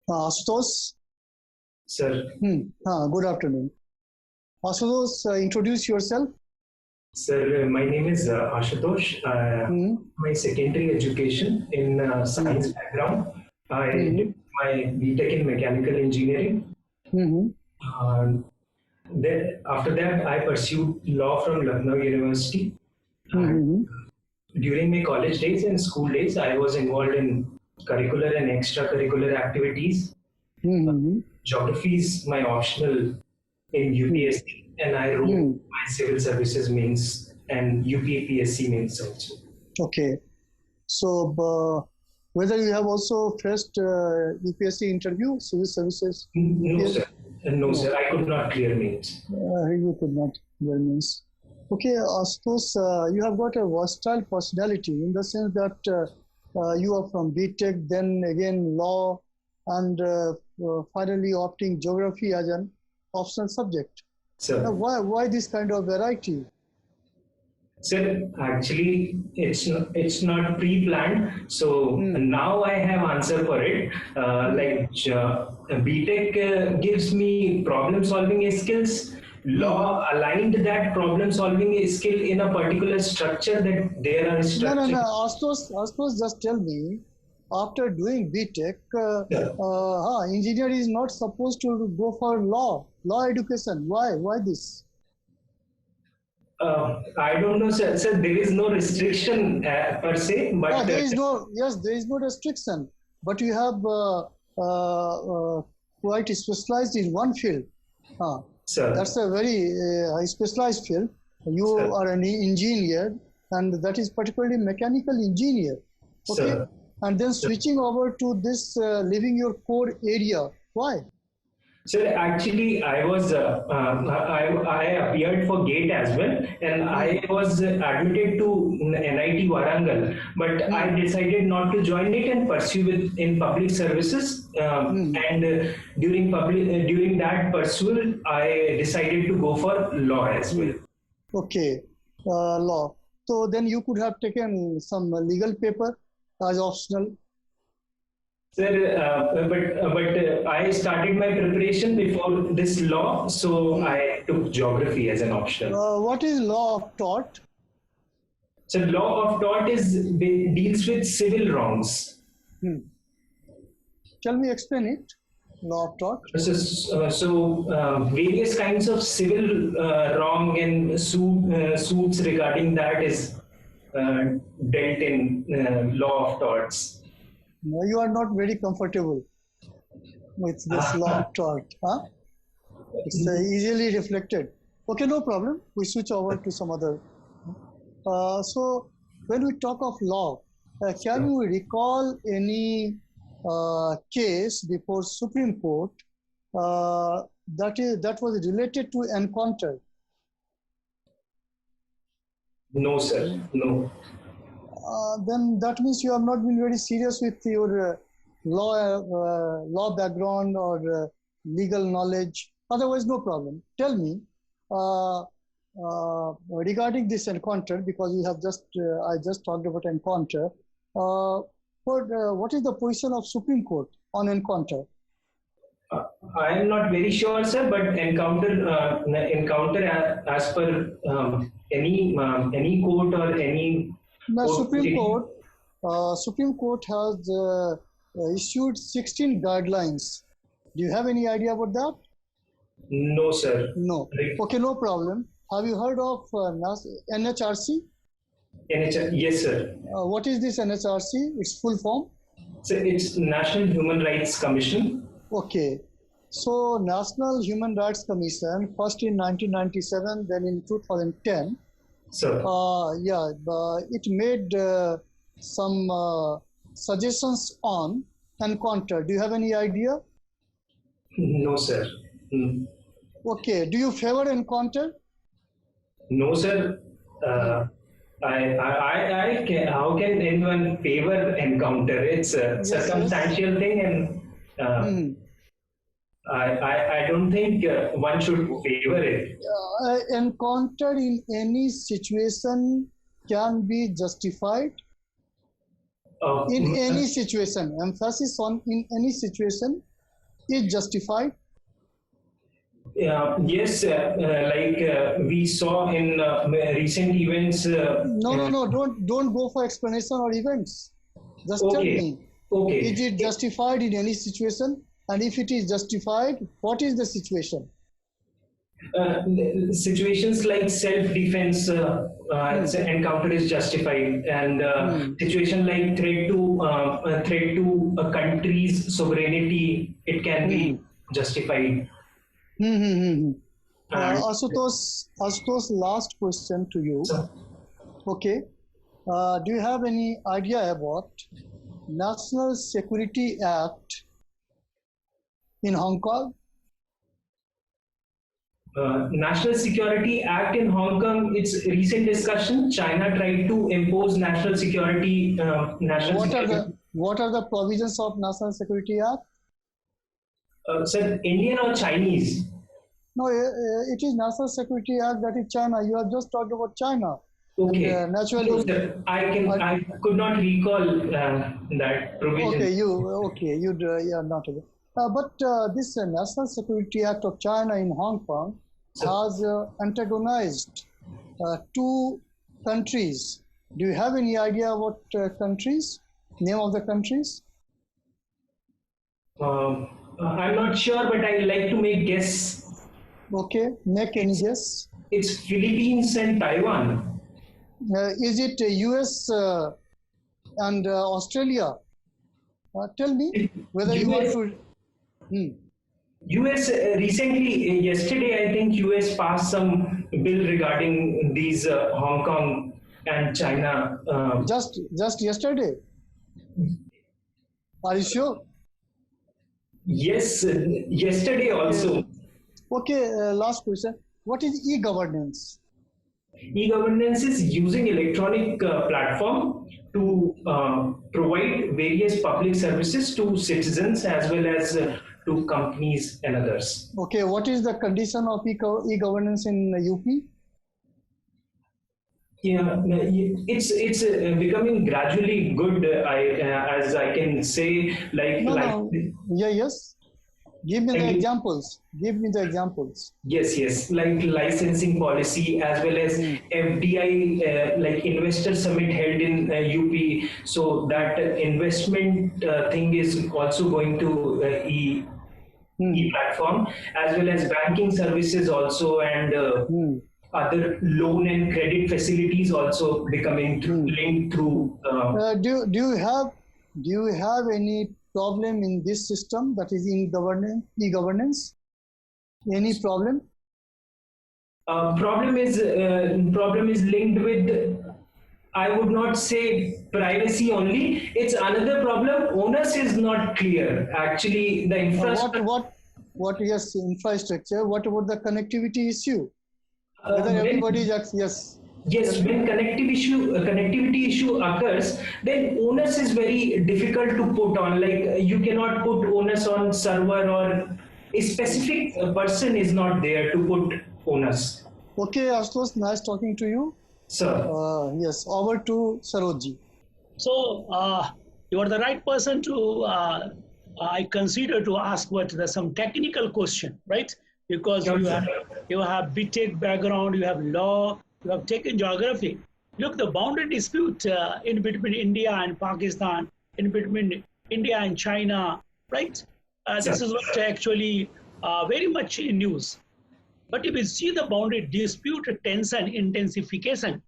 Ashutosh. Sir. Good afternoon. Ashutosh, introduce yourself. Sir, my name is Ashutosh. My secondary education in science background. I did my BTech in mechanical engineering. Then after that, I pursued law from Lucknow University. During my college days and school days, I was involved in curricular and extracurricular activities. Geography is my optional in UPPSC, and I wrote my civil services mains and UPPSC mains also. Okay. So, whether you have also faced UPSC interview, civil services? No, sir. No, sir. I could not clear mains. You could not clear mains. Okay, Ashutosh, you have got a versatile personality in the sense that you are from BTech, then again law, and finally opting geography as an optional subject. Sir. Now, why this kind of variety? Sir, actually, it's not pre-planned. So now I have answer for it. BTech gives me problem-solving skills. Law aligned that problem-solving skill in a particular structure that there are structures. No. Ashutosh, just tell me. After doing BTech, engineer is not supposed to go for law education. Why this? I don't know, sir. Sir, there is no restriction per se, but there is no restriction. But you have quite specialized in one field. Sir, that's a very specialized field. You are an engineer, and that is particularly mechanical engineer. Okay. Sir. And then switching over to this, leaving your core area. Why? Sir, actually, I was I appeared for GATE as well, and I was admitted to NIT Warangal, but I decided not to join it and pursue in public services. And during that pursuit, I decided to go for law as well. Okay, law. So then you could have taken some legal paper as optional. Sir, but I started my preparation before this law, so I took geography as an option. What is law of tort? So law of tort deals with civil wrongs. Shall we explain it? Law of tort. So various kinds of civil wrong and suits regarding that is dealt in law of torts. No, you are not very comfortable with this law of tort. It's easily reflected. Okay, no problem. We switch over to some other. So when we talk of law, can you recall any case before Supreme Court that was related to encounter? No, sir. No. Then that means you have not been very serious with your law background or legal knowledge. Otherwise, no problem. Tell me regarding this encounter, because we have I just talked about encounter. What is the position of Supreme Court on encounter? I am not very sure, sir, but encounter as per any court or any. Now, Supreme Court has issued 16 guidelines. Do you have any idea about that? No, sir. No. Okay, no problem. Have you heard of NHRC? Yes, sir. What is this NHRC? Its full form? So it's National Human Rights Commission. Okay. So National Human Rights Commission, first in 1997, then in 2010. Sir. It made some suggestions on encounter. Do you have any idea? No, sir. Okay. Do you favor encounter? No, sir. How can anyone favor encounter? It's a circumstantial thing, and I don't think one should favor it. Encounter in any situation can be justified. In any situation, emphasis on in any situation is justified? Yes, we saw in recent events. No. Don't go for explanation or events. Just tell me. Okay. Is it justified in any situation? And if it is justified, what is the situation? Situations like self-defense encounter is justified, and situation like threat to a country's sovereignty, it can be justified. Ashutosh, last question to you. Sir. Okay. Do you have any idea about National Security Act in Hong Kong? National Security Act in Hong Kong, it's recent discussion. China tried to impose national security. What are the provisions of National Security Act? Sir, Indian or Chinese? No, it is National Security Act, that is China. You have just talked about China. Okay. And, naturally, no, sir, I could not recall that provision. Okay, you're not aware. But this National Security Act of China in Hong Kong has antagonized two countries. Do you have any idea what countries? Name of the countries? I'm not sure, but I like to make guess. Okay, make any guess. It's Philippines and Taiwan. Is it US and Australia? Tell me whether US, you want to. US recently, yesterday, I think US passed some bill regarding these Hong Kong and China. Just yesterday. Are you sure? Yes, yesterday also. Okay, last question. What is e-governance? E-governance is using electronic platform to provide various public services to citizens as well as to companies and others. Okay, what is the condition of e-governance in UP? Yeah, it's becoming gradually good. As I can say, No. Yeah, yes. Give me the examples. Yes. Like licensing policy as well as FDI, like investor summit held in UP. So that investment thing is also going to e-platform, as well as banking services also, and other loan and credit facilities also becoming linked through. Do you have any problem in this system, that is in e-governance? Any problem? Problem is linked with, I would not say privacy only. It's another problem. Onus is not clear. Actually, the infrastructure. What? Yes, infrastructure. What about the connectivity issue? Whether everybody is yes. Yes, when connectivity issue occurs, then onus is very difficult to put on. Like you cannot put onus on server, or a specific person is not there to put onus. Okay, Ashutosh, nice talking to you. Sir. Yes, over to Sarojji. So you are the right person to, I consider, to ask some technical question, right? Because you have BTech background, you have law, you have taken geography. Look, the boundary dispute in between India and Pakistan, in between India and China, right? This is what actually very much in news. But if you see the boundary dispute tension intensification,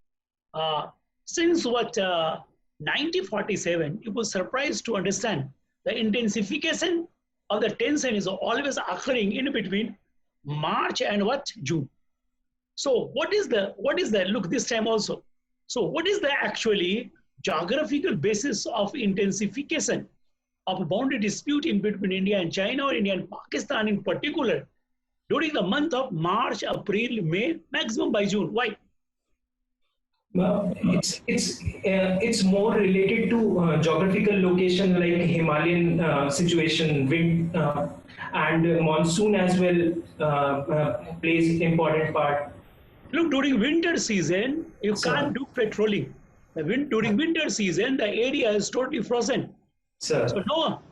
since 1947, you was surprised to understand the intensification of the tension is always occurring in between March and June. So what is the look this time also? So what is the actually geographical basis of intensification of a boundary dispute in between India and China, or India and Pakistan in particular, during the month of March, April, May, maximum by June? Why? It's more related to geographical location, like Himalayan situation, wind and monsoon as well plays important part. Look, during winter season, you can't do patrolling. During winter season, the area is totally frozen. Sir. So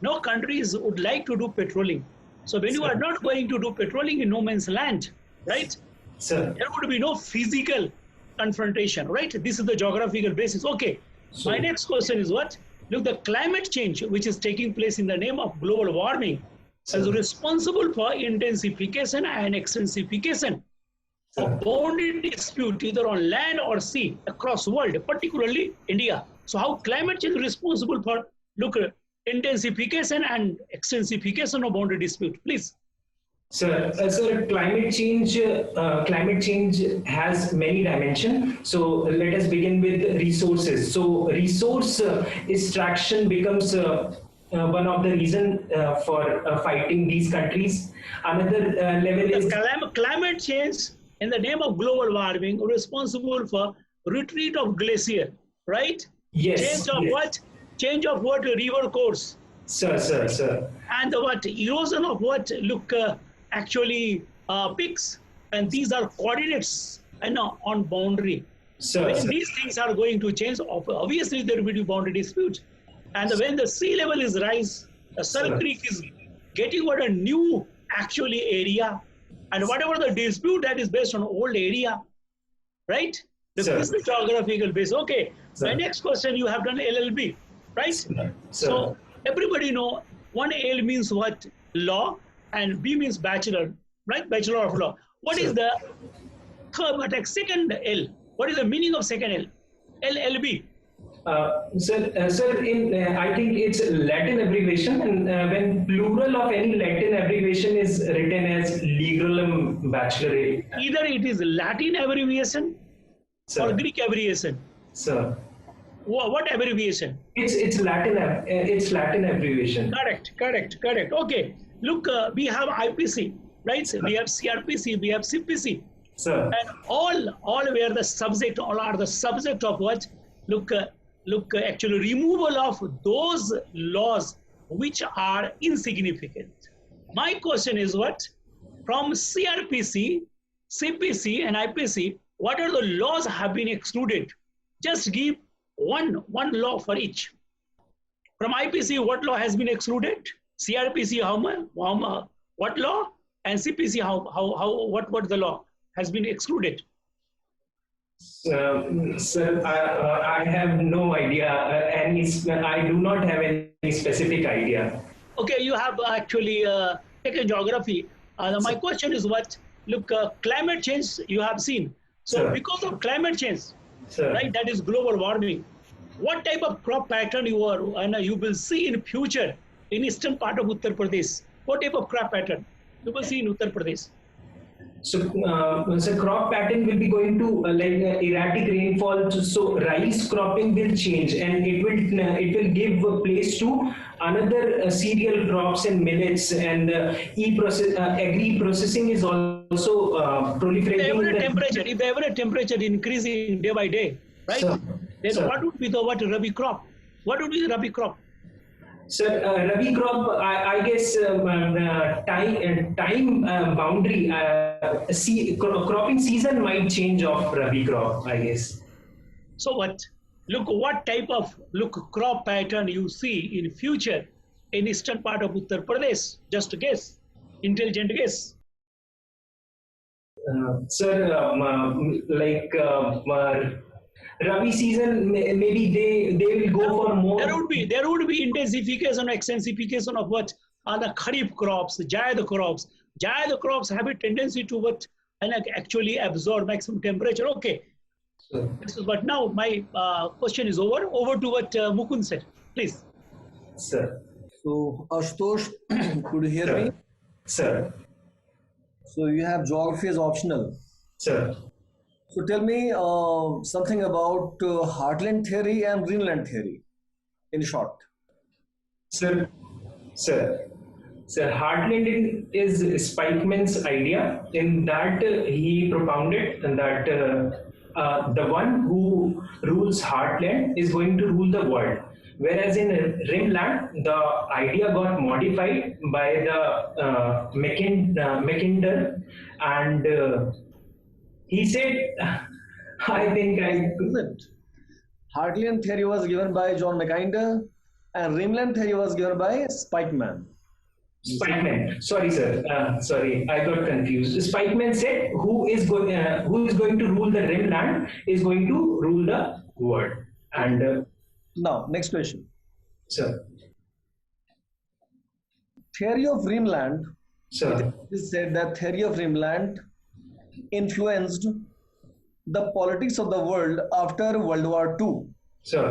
no countries would like to do patrolling. So when you are not going to do patrolling in no man's land, right? Sir. There would be no physical confrontation, right? This is the geographical basis. Okay. So, my next question is what? Look, the climate change, which is taking place in the name of global warming, is responsible for intensification and extensification of boundary dispute either on land or sea across the world, particularly India. So how climate change is responsible for, look, intensification and extensification of boundary dispute, please. Sir, climate change has many dimensions. So let us begin with resources. So resource extraction becomes one of the reason for fighting these countries. Another level is climate change in the name of global warming responsible for retreat of glacier, right? Yes. Change of what? Change of what? River course. Sir. And what? Erosion of what? Look, actually peaks, and these are coordinates on boundary. When these things are going to change, obviously there will be boundary disputes. And when the sea level is rise, the Salt Creek is getting what a new actually area, and whatever the dispute that is based on old area, right? This is the geographical base. Okay. My next question, you have done LLB, right? So everybody know one L means what? Law, and B means bachelor, right? Bachelor of law. What is the second L? What is the meaning of second L? LLB. Sir, I think it's Latin abbreviation, and when plural of any Latin abbreviation is written as legalum bachelor. Either it is Latin abbreviation or Greek abbreviation. Sir. What abbreviation? It's Latin abbreviation. Correct. Okay. Look, we have IPC, right? We have CRPC, we have CPC. Sir. And all were the subject, all are the subject of what? Look, actually removal of those laws which are insignificant. My question is what? From CRPC, CPC and IPC, what are the laws have been excluded? Just give one law for each. From IPC, what law has been excluded? CRPC, what law? And CPC, what the law has been excluded? Sir, I have no idea, and I do not have any specific idea. Okay, you have actually taken geography. My question is what? Look, climate change you have seen. So because of climate change, right, that is global warming, what type of crop pattern you will see in future in eastern part of Uttar Pradesh? What type of crop pattern you will see in Uttar Pradesh? So crop pattern will be going to erratic rainfall. So rice cropping will change, and it will give place to another cereal crops and millets, and agri processing is also proliferating. If the average temperature increasing day by day, right? Then what would be the Rabi crop? What would be the Rabi crop? Sir, Rabi crop, I guess time boundary, cropping season might change of Rabi crop, I guess. So what? Look, what type of crop pattern you see in future in eastern part of Uttar Pradesh? Just a guess, intelligent guess. Sir, Rabi season, maybe they will go for more. There would be intensification or extensification of what are the kharif crops, jaid crops. Jaid crops have a tendency to what and actually absorb maximum temperature. Okay. This is what now my question is over. Over to what Mukund said, please. Sir. So Ashutosh, could you hear me? Sir. So you have geography as optional. Sir. So tell me something about Heartland theory and Greenland theory, in short. Sir, Heartland is Spikeman's idea. In that he propounded that the one who rules Heartland is going to rule the world. Whereas in Rimland, the idea got modified by the Mackinder, and he said, I think I couldn't. Heartland theory was given by John Mackinder, and Rimland theory was given by Spikeman. Spikeman. Sorry, sir. Sorry, I got confused. Spikeman said, "Who is going to rule the rim land is going to rule the world." And Now, next question. sir, Theory of Greenland. sir, It is said that theory of Greenland influenced the politics of the world after World War II. sir.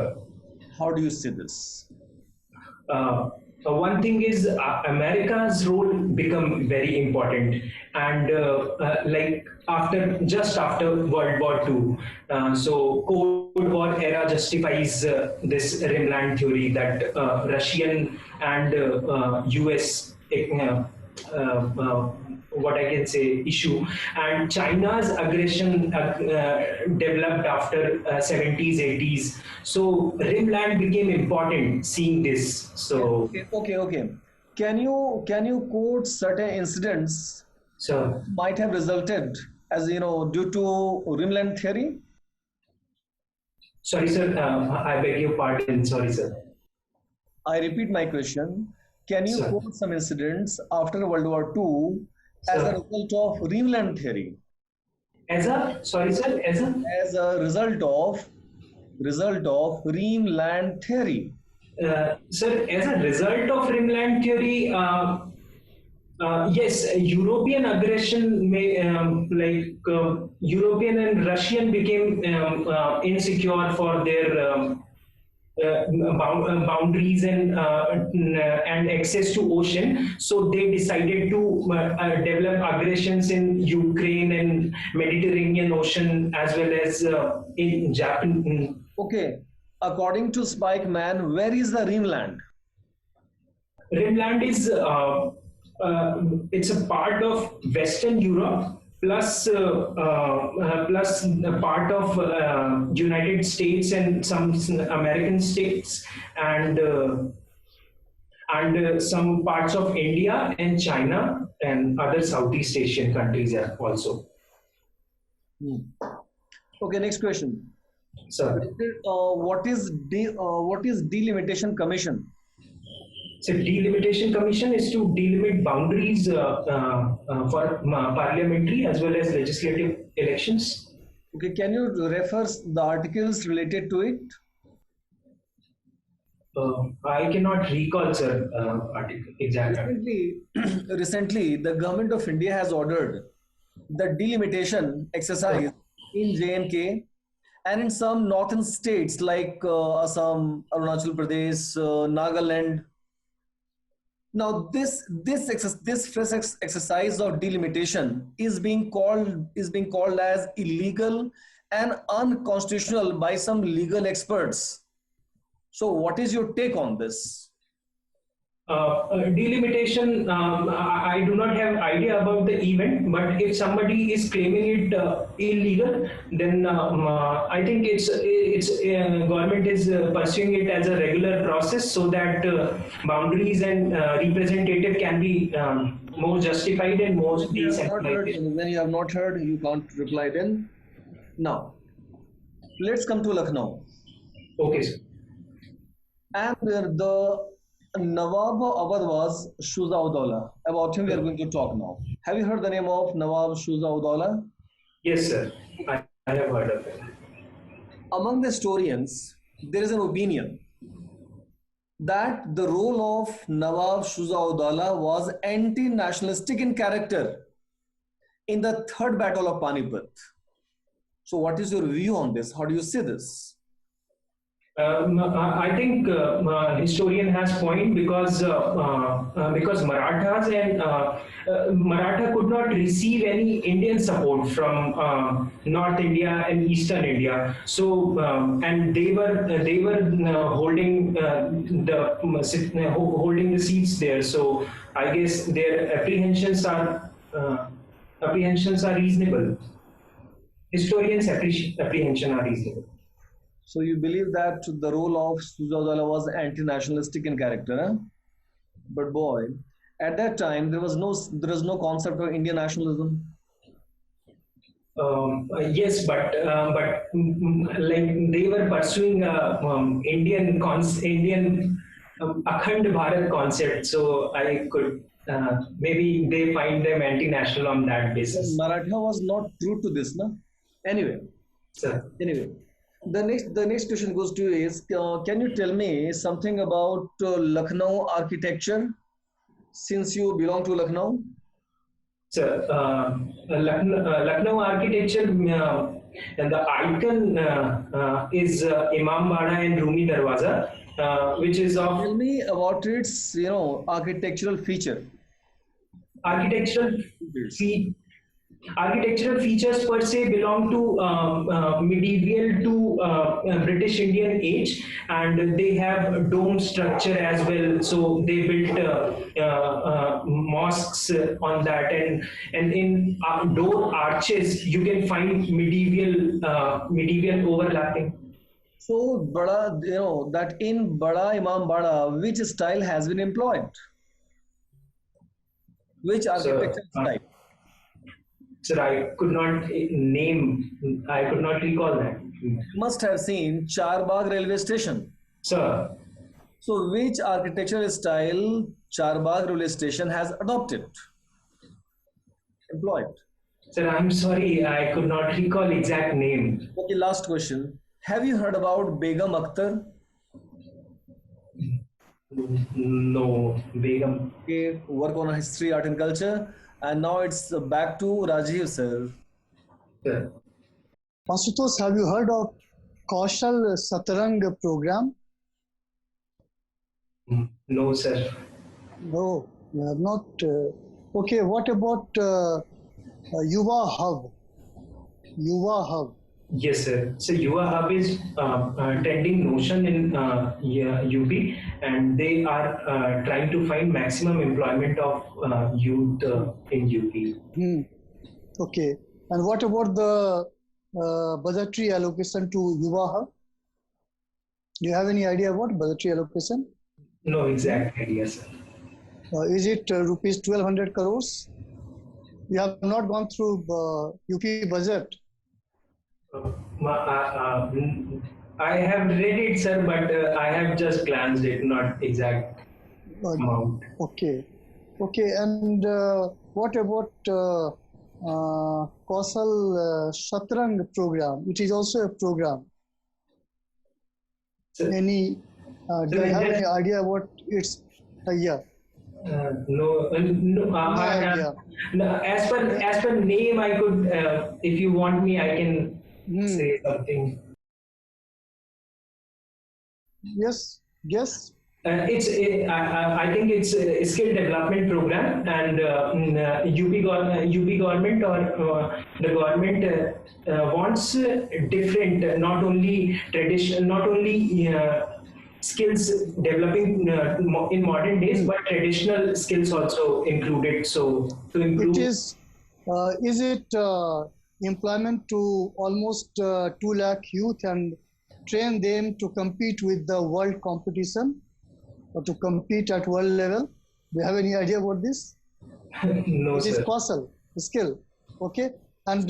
How do you see this? One thing is America's role become very important, and like just after World War II, so Cold War era justifies this rimland theory that Russian and US. What I can say issue, and China's aggression developed after 70s 80s, so rimland became important seeing this. So Okay. Can you quote certain incidents so might have resulted as due to Greenland theory? sorry sir, I beg your pardon, sorry sir. I repeat my question. Can you Sir. quote some incidents after World War II as a Sir. result of Greenland theory? As a sorry sir, as a As a result of Greenland theory. sir, as a result of rimland theory, yes, European aggression may European and Russian became insecure for their boundaries and access to ocean. So they decided to develop aggressions in Ukraine and Mediterranean Ocean as well as in Japan. Okay. According to Spike Man, where is the Greenland? Rimland is it's a part of Western Europe plus a part of United States and some American states and some parts of India and China and other Southeast Asian countries also. Okay, next question. So, What is delimitation commission? so delimitation commission is to delimit boundaries for parliamentary as well as legislative elections. Okay, can you refer the articles related to it? I cannot recall, sir, article exactly. Recently, the government of India has ordered the delimitation exercise in J&K and in some northern states like Assam, Arunachal Pradesh, Nagaland. Now, this fresh exercise of delimitation is being called as illegal and unconstitutional by some legal experts. So, what is your take on this? Delimitation, I do not have idea about the event, but if somebody is claiming it illegal, then I think it's government is pursuing it as a regular process so that boundaries and representative can be more justified and more decentralized. When you have not heard, you can't reply then. Now, let's come to Lucknow. Okay, sir. And the Nawab Awadh was Shuja-ud-Dawla. About him we are going to talk now. Have you heard the name of Nawab Shuja-ud-Dawla? Yes, sir. I have heard of it. Among the historians, there is an opinion that the role of Nawab Shuja-ud-Dawla was anti-nationalistic in character in the Third Battle of Panipat. So what is your view on this? How do you see this? I think historian has point because Marathas and Maratha could not receive any Indian support from North India and Eastern India. So and they were holding holding the seats there. So I guess their apprehensions are reasonable. Historians' apprehension are reasonable. So you believe that the role of Shuja-ud-Dawla was anti-nationalistic in character, huh? But boy, at that time there was no concept of Indian nationalism. Yes, but like they were pursuing Indian Akhand Bharat concept. So I could maybe they find them anti-national on that basis. Maratha was not true to this, na? Anyway, Sir. anyway, the next question goes to you is, can you tell me something about Lucknow architecture, since you belong to Lucknow? Sir, Lucknow architecture, and the icon is Imam Bada and Rumi Darwaza, which is of Tell me about its, architectural feature. architectural fe- architectural features per se belong to medieval to British Indian age, and they have dome structure as well. So they built mosques on that, and in door arches you can find medieval overlapping. So, Bada, that in Bada Imam Bada, which style has been employed? Which architecture style? Sir, I could not recall that. You must have seen Charbagh railway station. Sir, So, which architectural style Charbagh railway station has adopted? Employed. sir, I'm sorry, I could not recall exact name. Okay, last question. Have you heard about Begum Akhtar? No, Begum. Okay, work on history, art and culture. And now it's back to Rajiv, sir. Sir. Ashutosh, have you heard of Kaushal Satarang program? No, sir. No, you have not. Okay, what about Yuva Hub? Yuva Hub. Yes, sir. So Yuva Hub is tending notion in UP, and they are trying to find maximum employment of youth in UP. Okay, and what about the budgetary allocation to Yuva Hub? Do you have any idea about budgetary allocation? No exact idea, sir. Is it rupees 1200 crores? You have not gone through UP budget. I have read it, sir, but I have just glanced it, not exact amount. Okay, okay, and what about Kausal Shatrang program? It is also a program. Sir, Do you have any idea what its yeah? no, idea. As per name, I could. If you want me, I can say something. Yes, yes. I think it's a skill development program, and UP government or the government wants different, not only traditional, not only skills developing in modern days, but traditional skills also included. So to improve. Is it employment to almost 2 lakh youth and train them to compete with the world competition or to compete at world level? Do you have any idea about this? No, It is sir. Kausal skill. Okay. And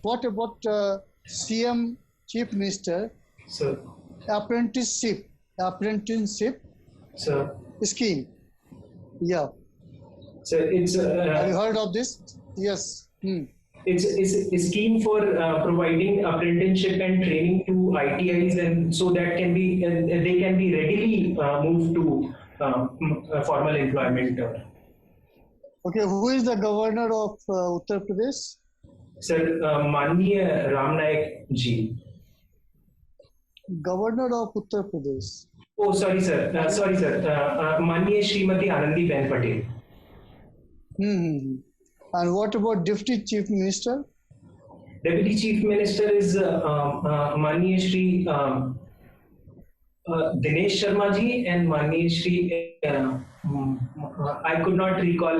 what about CM Chief Minister So, apprenticeship so, scheme? Yeah. so it's Have you heard of this? Yes. it's a scheme for providing apprenticeship and training to ITIs, and so that can be they can be readily moved to formal employment. Okay. Who is the governor of Uttar Pradesh? Sir, Manya Ram Naik ji. Governor of Uttar Pradesh. Oh, sorry, sir. Manya Srimati Anandi Ben Patel. And what about Deputy Chief Minister? Deputy Chief Minister is Manya Shri Dinesh Sharma ji and Manya Shri. I could not recall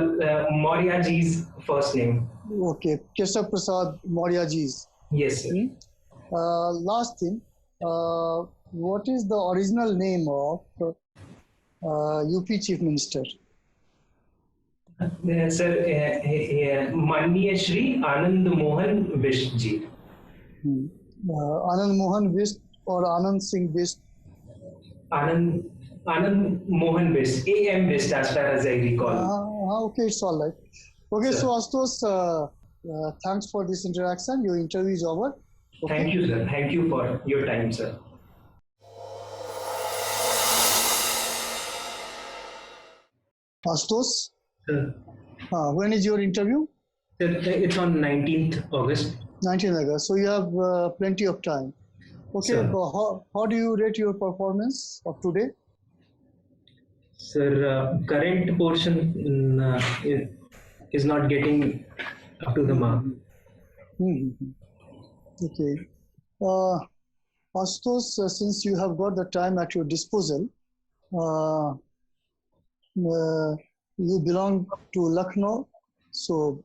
Maurya ji's first name. Okay, Keshav Prasad Maurya ji's. Yes, sir. Last thing, what is the original name of UP Chief Minister? Sir, Manya Shri Anand Mohan Bisht ji. Anand Mohan Bisht or Anand Singh Bisht? Anand Mohan Bisht, AM Bisht as far as I recall. Okay, it's all right. Okay, Sir. so Ashutosh, thanks for this interaction. Your interview is over. Okay. Thank you, sir. Thank you for your time, sir. Ashutosh, Sir, when is your interview? it's on 19th August. 19 August. So you have plenty of time. Okay, Sir. but how do you rate your performance of today? Sir, current portion is not getting up to the mark. Okay. Ashutosh, since you have got the time at your disposal, you belong to Lucknow, so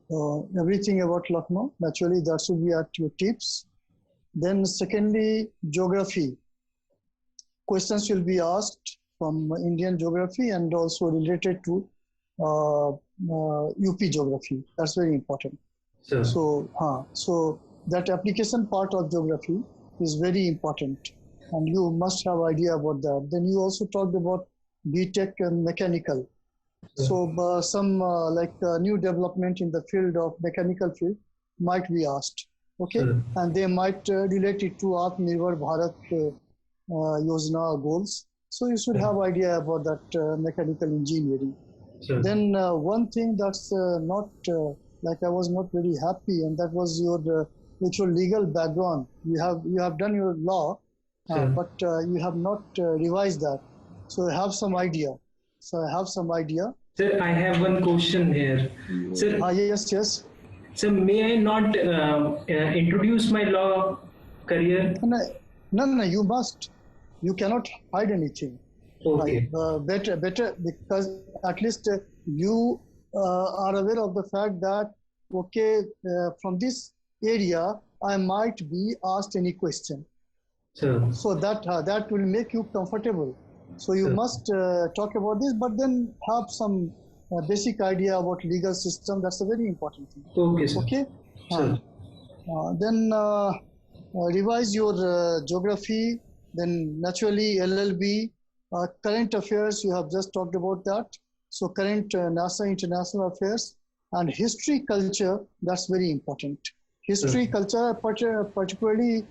everything about Lucknow, naturally that should be at your tips. Then secondly, geography. Questions will be asked from Indian geography and also related to UP geography. That's very important. Sir. So that application part of geography is very important, and you must have idea about that. Then you also talked about BTech and mechanical. So some new development in the field of mechanical field might be asked. Okay, and they might relate it to Atmanirbhar Bharat Yojana goals. So you should have idea about that mechanical engineering. Sure. Then one thing that's not I was not very happy, and that was your legal background. You have done your law, but you have not revised that. So I have some idea. Sir, I have one question here. Sir, yes. So may I not introduce my law career? No, you must. You cannot hide anything. Okay. Better, because at least you are aware of the fact that, okay, from this area, I might be asked any question. Sure. So that will make you comfortable. So you must talk about this, but then have some basic idea about legal system. That's a very important thing. Okay, sir. Okay. Sure. Then revise your geography. Then naturally LLB, current affairs. You have just talked about that. So current NASA international affairs and history culture. That's very important. History culture, particularly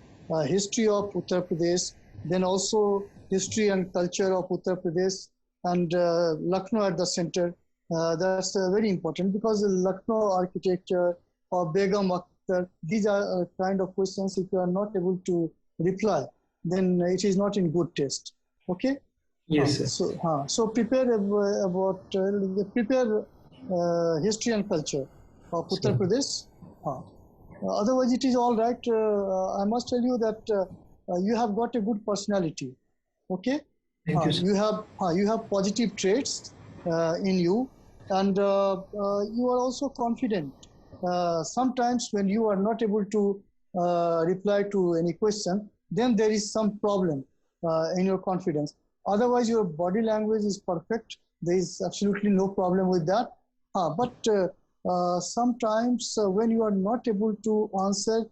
history of Uttar Pradesh. Then also history and culture of Uttar Pradesh and Lucknow at the center. That's very important because Lucknow architecture or Begum Akhtar, these are kind of questions if you are not able to reply, then it is not in good taste. Okay? Yes, sir. So prepare history and culture of Uttar Pradesh. Otherwise, it is all right. I must tell you that you have got a good personality. Okay? Thank you, sir. You have positive traits in you, and you are also confident. Sometimes when you are not able to reply to any question, then there is some problem in your confidence. Otherwise, your body language is perfect. There is absolutely no problem with that. But sometimes when you are not able to answer,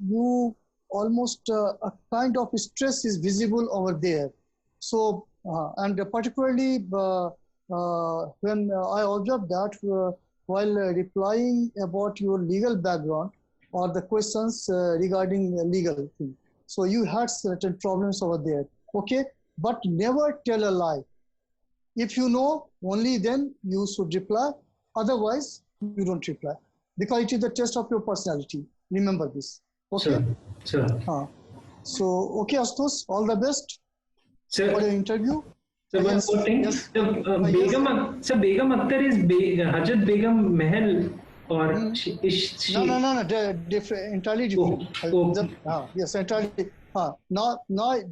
you almost a kind of stress is visible over there. So, and particularly when I observed that while replying about your legal background or the questions regarding legal thing. So you had certain problems over there. Okay, but never tell a lie. If you know, only then you should reply. Otherwise, you don't reply. Because it is the test of your personality. Remember this. Okay? Sure. So, okay, Ashutosh, all the best Sir, for your interview. So one more thing. Yes. Begum Akhtar is Hajat Begum Mahal or she? No, different, entirely different. Yes, entirely. Now,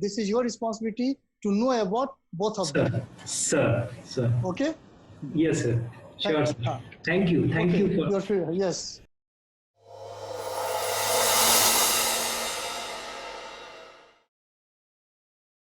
this is your responsibility to know about both of them. Sir. Okay? Yes, sir. Sure, sir. Thank you. Thank you for. Yes.